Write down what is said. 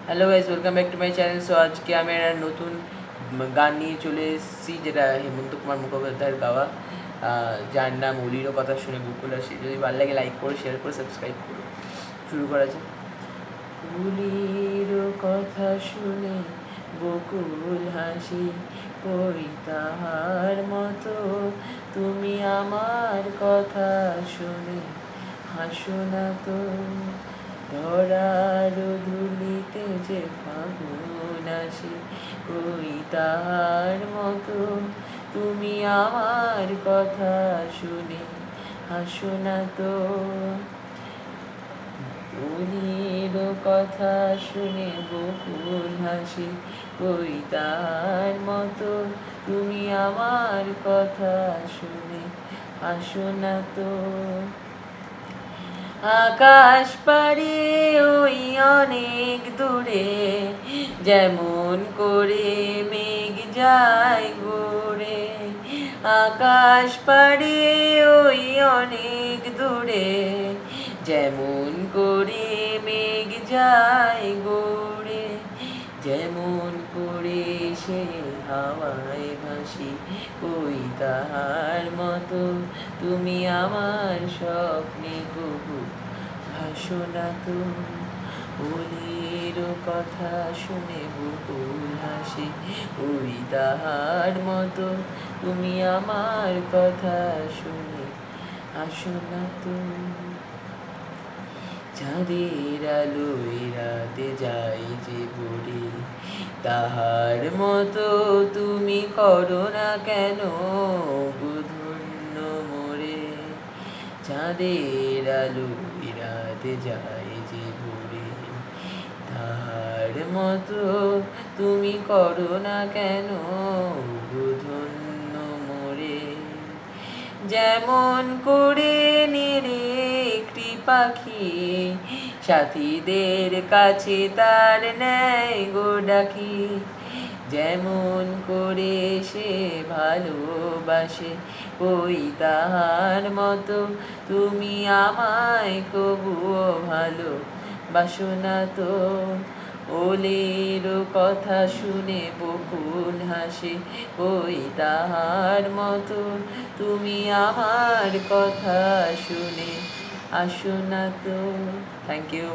Hello guys, welcome back to my channel. So আজকে আমি একটা নতুন গান নিয়ে চলে এসেছি, যেটা হেমন্ত কুমার মুখোপাধ্যায়ের গাওয়া, যার নাম অলিরও কথা শুনে বকুল হাসি। যদি ভালো লাগে লাইক করো, শেয়ার করো, সাবস্ক্রাইব করো। শুরু করা যাক। অলিরও কথা শুনে বকুল হাসি, কই তাহার মতো তুমি আমার কথা শুনে হাসো না তো। ধরার ধুলিতে যে ফাগুন আসে, কই তাহার মতো তুমি আমার কথা শুনে হাসো না তো। অলির কথা শুনে বকুল হাসি, কই তার মতো তুমি আমার কথা শুনে হাসো না তো। আকাশ পাড়ে ওই অনেক দূরে, যেমন করে মেঘ যায় ঘুরে। আকাশ পাড়ে ওই অনেক দূরে, যেমন করে মেঘ যায় ঘুরে। যেমন করে সে হাওয়ায় ভাসি, কই তাহার মতো তুমি আমার স্বপ্নে কবু ভাসো না তো। অলির কথা শুনে বকুল হাসি, ওই তাহার মতো তুমি আমার কথা শুনে হাসো না তো। চাঁদের আলোয় রাতে যাই যে ভরে, তাহার মতো তুমি করো না কেন বুধন্য মোরে। চাঁদের আলোয় রাতে যাই যে ভরে, তাহার মতো তুমি করো না কেন বুধন্য মোরে। যেমন করে নেড়ে একটি পাখি সাথীদের কাছে তার নেয় গো ডাকি। যেমন করে সে ভালোবাসে, ওই তাহার মতো তুমি আমায় কবুও ভালো বাসো না তো। ওলের কথা শুনে বকুল হাসে, ওই তাহার মতো তুমি আমার কথা শুনে আসো না তো। Thank you.